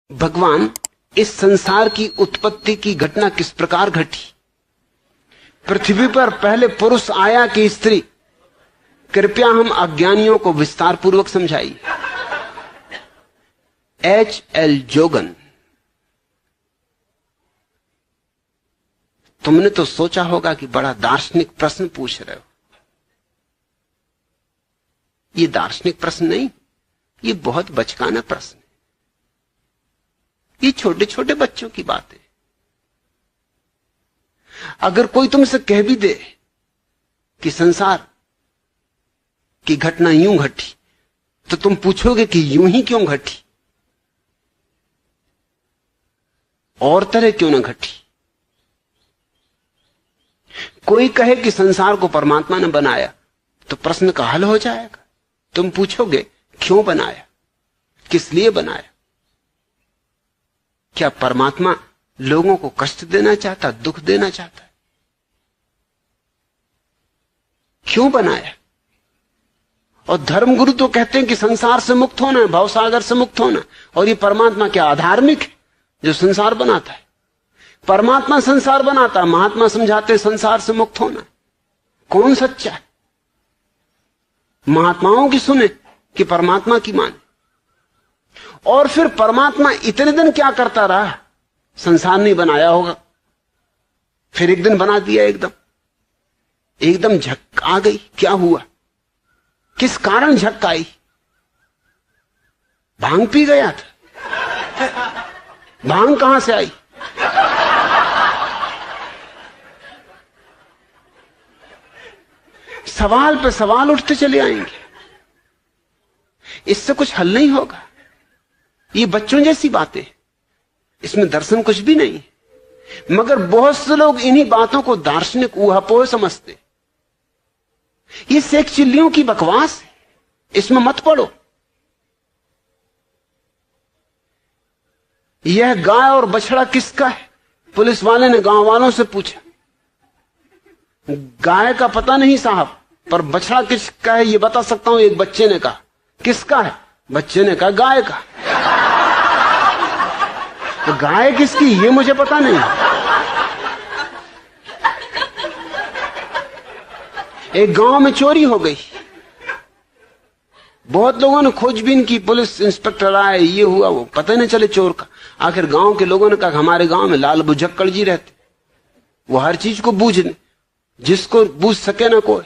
भगवान, इस संसार की उत्पत्ति की घटना किस प्रकार घटी? पृथ्वी पर पहले पुरुष आया कि स्त्री? कृपया हम अज्ञानियों को विस्तार पूर्वक समझाइए। H.L. जोगन, तुमने तो सोचा होगा कि बड़ा दार्शनिक प्रश्न पूछ रहे हो। ये दार्शनिक प्रश्न नहीं, ये बहुत बचकाना प्रश्न है। ये छोटे छोटे बच्चों की बात है। अगर कोई तुमसे कह भी दे कि संसार की घटना यूं घटी, तो तुम पूछोगे कि यूं ही क्यों घटी, और तरह क्यों ना घटी। कोई कहे कि संसार को परमात्मा ने बनाया, तो प्रश्न का हल हो जाएगा। तुम पूछोगे क्यों बनाया, किस लिए बनाया? क्या परमात्मा लोगों को कष्ट देना चाहता, दुख देना चाहता है? क्यों बनाया? और धर्मगुरु तो कहते हैं कि संसार से मुक्त होना है, भवसागर से मुक्त होना। और ये परमात्मा क्या अधार्मिक है जो संसार बनाता है? परमात्मा संसार बनाता है, महात्मा समझाते संसार से मुक्त होना। कौन सच्चा है? महात्माओं की सुने कि परमात्मा की माने? और फिर परमात्मा इतने दिन क्या करता रहा? संसार नहीं बनाया होगा, फिर एक दिन बना दिया। एकदम झक आ गई। क्या हुआ? किस कारण झक आई? भांग पी गया था? भांग कहां से आई? सवाल पे सवाल उठते चले आएंगे। इससे कुछ हल नहीं होगा। ये बच्चों जैसी बातें, इसमें दर्शन कुछ भी नहीं। मगर बहुत से लोग इन्हीं बातों को दार्शनिक ऊहापोह समझते। ये सेक चिल्लियों की बकवास है, इसमें मत पड़ो। यह गाय और बछड़ा किसका है? पुलिस वाले ने गांव वालों से पूछा। गाय का पता नहीं साहब, पर बछड़ा किसका है ये बता सकता हूं। एक बच्चे ने कहा। किसका है? बच्चे ने कहा गाय का। तो गाय किसकी ये मुझे पता नहीं। एक गांव में चोरी हो गई। बहुत लोगों ने खोजबीन की, पुलिस इंस्पेक्टर आए, ये हुआ वो, पता नहीं चले चोर का। आखिर गांव के लोगों ने कहा हमारे गांव में लाल बुझक्कड़ जी रहते, वो हर चीज को बूझने, जिसको बूझ सके ना कोई,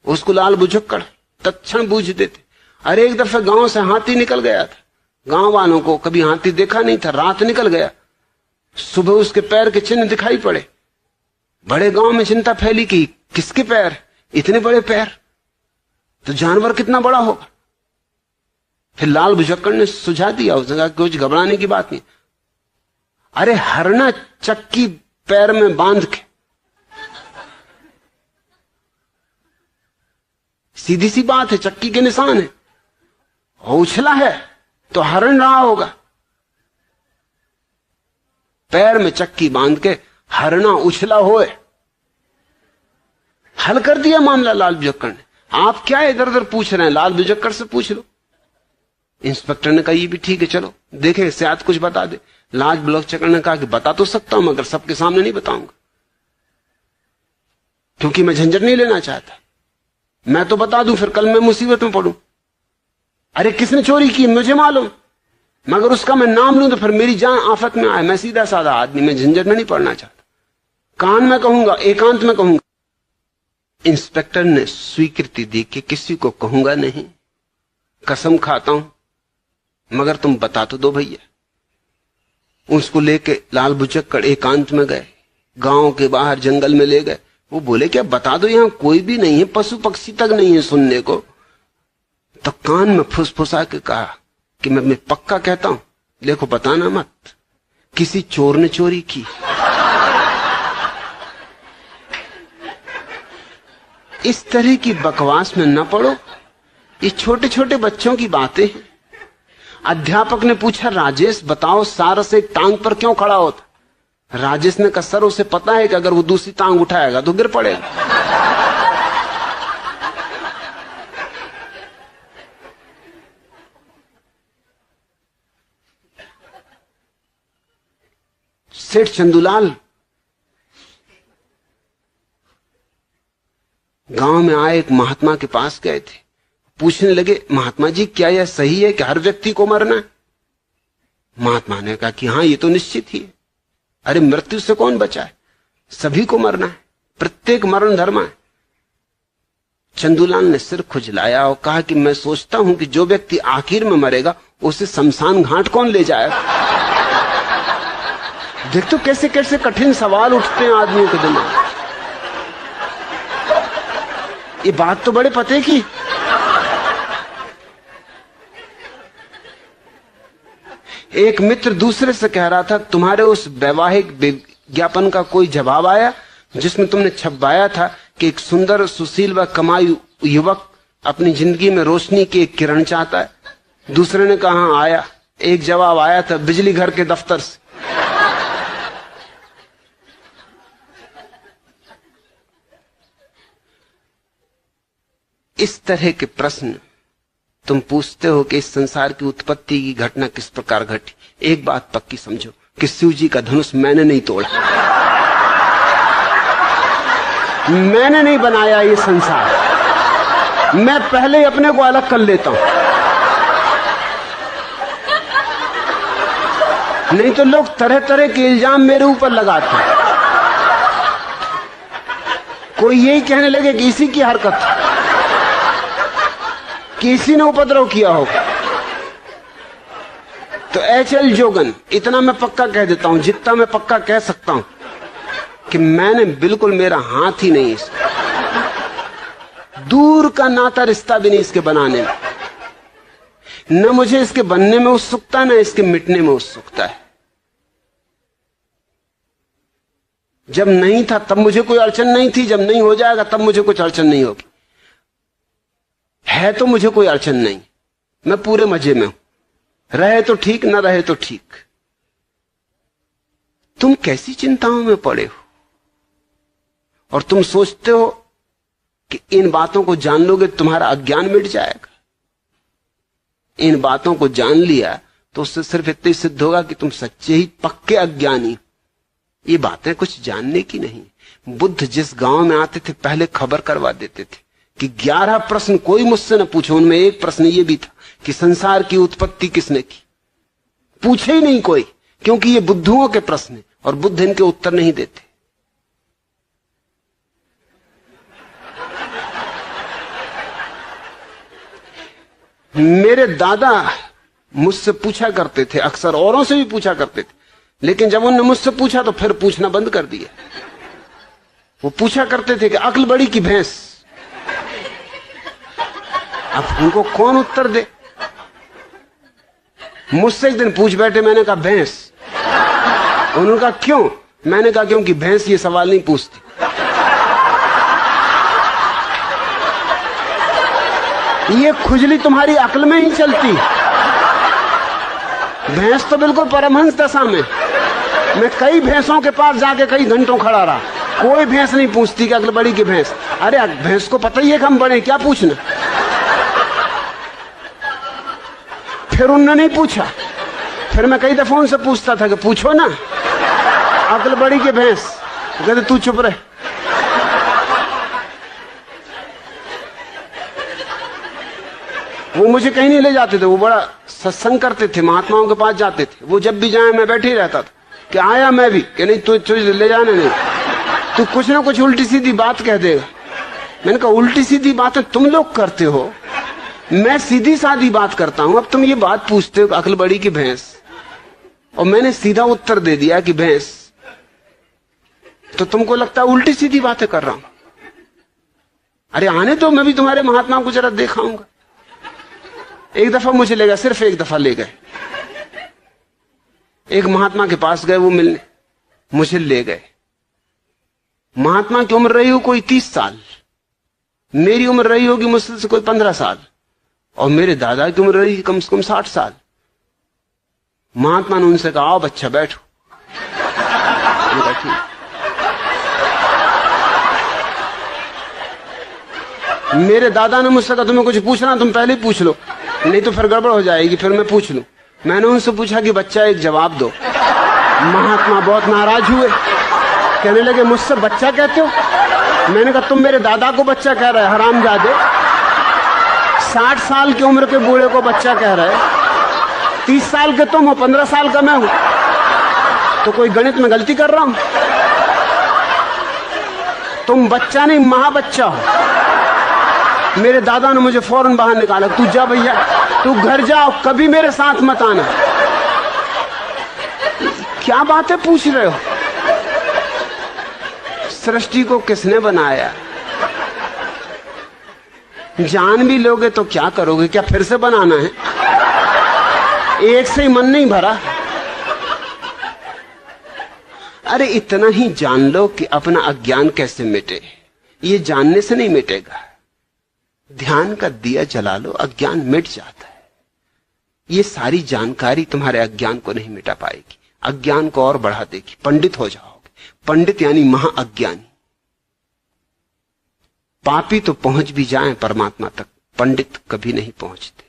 उसको लाल बुझक्कड़ तत्क्षण बूझ देते। अरे एक दफे गांव से हाथी निकल गया था। गांव वालों को कभी हाथी देखा नहीं था। रात निकल गया, सुबह उसके पैर के चिन्ह दिखाई पड़े। बड़े गांव में चिंता फैली कि किसके पैर, इतने बड़े पैर, तो जानवर कितना बड़ा होगा। फिर लाल बुझक्कड़ ने सुझा दिया, उसने कहा कुछ घबराने की बात नहीं। अरे हरना चक्की पैर में बांध के, सीधी सी बात है, चक्की के निशान है, उछला है तो हरण रहा होगा। पैर में चक्की बांध के हरना उछला होए। हल कर दिया मामला लाल बुझक्कड़ ने। आप क्या इधर उधर पूछ रहे हैं? लाल बुझक्कड़ से पूछ लो। इंस्पेक्टर ने कहा ये भी ठीक है, चलो देखे शायद कुछ बता दे। लाल बुझक्कड़ ने कहा कि बता तो सकता हूं, मगर सबके सामने नहीं बताऊंगा, क्योंकि मैं झंझट नहीं लेना चाहता। मैं तो बता दूं फिर कल मैं मुसीबत में पड़ूं। अरे किसने चोरी की मुझे मालूम, मगर उसका मैं नाम लूं तो फिर मेरी जान आफत में आए। मैं सीधा साधा आदमी, मैं झंझट में नहीं पड़ना चाहता। कान में कहूंगा, एकांत में कहूंगा। इंस्पेक्टर ने स्वीकृति दी कि किसी को कहूंगा नहीं, कसम खाता हूं, मगर तुम बता तो दो भैया। उसको लेके लाल बुझक्कड़ एकांत में गए, गांव के बाहर जंगल में ले गए। वो बोले क्या बता दो, यहां कोई भी नहीं है, पशु पक्षी तक नहीं है सुनने को। तो कान में फुसफुसा के कहा कि मैं पक्का कहता हूं, देखो बताना मत, किसी चोर ने चोरी की। इस तरह की बकवास में न पड़ो। ये छोटे छोटे बच्चों की बातें हैं। अध्यापक ने पूछा, राजेश बताओ सारस एक टांग पर क्यों खड़ा होता? राजेश ने कहा सर उसे पता है कि अगर वो दूसरी टांग उठाएगा तो गिर पड़ेगा। सेठ चंदूलाल गांव में आए एक महात्मा के पास गए थे। पूछने लगे, महात्मा जी क्या यह सही है कि हर व्यक्ति को मरना है? महात्मा ने कहा कि हां, ये तो निश्चित ही है। अरे मृत्यु से कौन बचा है? सभी को मरना है, प्रत्येक मरण धर्म है। चंदूलाल ने सिर खुजलाया और कहा कि मैं सोचता हूं कि जो व्यक्ति आखिर में मरेगा उसे शमशान घाट कौन ले जाएगा? देख तो कैसे कैसे कठिन सवाल उठते हैं आदमियों के दिमाग। ये बात तो बड़े पते की। एक मित्र दूसरे से कह रहा था, तुम्हारे उस वैवाहिक विज्ञापन का कोई जवाब आया जिसमें तुमने छपवाया था कि एक सुंदर सुशील व कमाई युवक अपनी जिंदगी में रोशनी की एक किरण चाहता है? दूसरे ने कहा हाँ आया। एक जवाब आया था बिजली घर के दफ्तर से। इस तरह के प्रश्न तुम पूछते हो कि इस संसार की उत्पत्ति की घटना किस प्रकार घटी। एक बात पक्की समझो कि शिव जी का धनुष मैंने नहीं तोड़ा, मैंने नहीं बनाया ये संसार। मैं पहले अपने को अलग कर लेता हूं, नहीं तो लोग तरह तरह के इल्जाम मेरे ऊपर लगाते हैं। कोई यही कहने लगे कि इसी की हरकत, किसी ने उपद्रव किया होगा। तो एच.एल. जोगन, इतना मैं पक्का कह देता हूं, जितना मैं पक्का कह सकता हूं कि मैंने बिल्कुल, मेरा हाथ ही नहीं इसका, दूर का नाता रिश्ता भी नहीं इसके बनाने में। न मुझे इसके बनने में उत्सुकता, न इसके मिटने में उत्सुकता है। जब नहीं था तब मुझे कोई अड़चन नहीं थी, जब नहीं हो जाएगा तब मुझे कुछ अड़चन नहीं होगी। है तो मुझे कोई अड़चन नहीं, मैं पूरे मजे में हूं। रहे तो ठीक, न रहे तो ठीक। तुम कैसी चिंताओं में पड़े हो और तुम सोचते हो कि इन बातों को जान लोगे तुम्हारा अज्ञान मिट जाएगा। इन बातों को जान लिया तो उससे सिर्फ इतना ही सिद्ध होगा कि तुम सच्चे ही पक्के अज्ञानी। ये बातें कुछ जानने की नहीं। बुद्ध जिस गांव में आते थे पहले खबर करवा देते थे कि 11 प्रश्न कोई मुझसे न पूछो। उनमें एक प्रश्न ये भी था कि संसार की उत्पत्ति किसने की। पूछे ही नहीं कोई, क्योंकि ये बुद्धुओं के प्रश्न हैं और बुद्ध इनके उत्तर नहीं देते। मेरे दादा मुझसे पूछा करते थे, अक्सर औरों से भी पूछा करते थे, लेकिन जब उन्होंने मुझसे पूछा तो फिर पूछना बंद कर दिया। वो पूछा करते थे कि अक्ल बड़ी की भैंस। अब उनको कौन उत्तर दे। मुझसे एक दिन पूछ बैठे, मैंने कहा भैंस। उन्होंने कहा क्यों? मैंने कहा क्योंकि भैंस ये सवाल नहीं पूछती। ये खुजली तुम्हारी अक्ल में ही चलती। भैंस तो बिल्कुल परमहंस दशा में। मैं कई भैंसों के पास जाके कई घंटों खड़ा रहा, कोई भैंस नहीं पूछती कि अक्ल बड़ी की भैंस। अरे भैंस को पता ही है कि हम बड़े, क्या पूछना। फिर उन्होंने नहीं पूछा। फिर मैं कई दफा उनसे पूछता था कि पूछो ना, अक्ल बड़ी की भैंस। कहते तू चुप रहे। वो मुझे कहीं नहीं ले जाते थे। वो बड़ा सत्संग करते थे, महात्माओं के पास जाते थे। वो जब भी जाए मैं बैठे ही रहता था कि आया मैं भी, कि नहीं तू ले जाने नहीं, तू कुछ ना कुछ उल्टी सीधी बात कह देगा। मैंने कहा उल्टी सीधी बातें तुम लोग करते हो, मैं सीधी सादी बात करता हूं। अब तुम ये बात पूछते हो अक्ल बड़ी की भैंस, और मैंने सीधा उत्तर दे दिया कि भैंस, तो तुमको लगता है उल्टी सीधी बातें कर रहा हूं। अरे आने दो, मैं भी तुम्हारे महात्मा को जरा दिखाऊंगा। एक दफा मुझे ले गए, सिर्फ एक दफा ले गए। एक महात्मा के पास गए वो मिलने, मुझे ले गए। महात्मा की उम्र रही हो कोई 30 साल, मेरी उम्र रही होगी मुश्किल से कोई 15 साल, और मेरे दादा की उम्र रही कम से कम 60 साल। महात्मा ने उनसे कहा आओ बच्चा बैठो। मेरे दादा ने मुझसे कहा तुम्हें कुछ पूछना तुम पहले ही पूछ लो, नहीं तो फिर गड़बड़ हो जाएगी, फिर मैं पूछ लूं। मैंने उनसे पूछा कि बच्चा एक जवाब दो। महात्मा बहुत नाराज हुए, कहने लगे मुझसे बच्चा कहते हो? मैंने कहा तुम मेरे दादा को बच्चा कह रहे, हरामजादे। 60 साल की उम्र के बूढ़े को बच्चा कह रहे, 30 साल के तुम हो, 15 साल का मैं हूं, तो कोई गणित में गलती कर रहा हूं? तुम बच्चा नहीं महाबच्चा हो। मेरे दादा ने मुझे फौरन बाहर निकाला, तू जा भैया, तू घर जाओ, कभी मेरे साथ मत आना। क्या बातें पूछ रहे हो? सृष्टि को किसने बनाया? जान भी लोगे तो क्या करोगे? क्या फिर से बनाना है? एक से ही मन नहीं भरा। अरे इतना ही जान लो कि अपना अज्ञान कैसे मिटे। ये जानने से नहीं मिटेगा। ध्यान का दिया जला लो, अज्ञान मिट जाता है। ये सारी जानकारी तुम्हारे अज्ञान को नहीं मिटा पाएगी, अज्ञान को और बढ़ा देगी। पंडित हो जाओगे। पंडित यानी महाअज्ञानी। पापी तो पहुंच भी जाएं परमात्मा तक, पंडित कभी नहीं पहुंचते।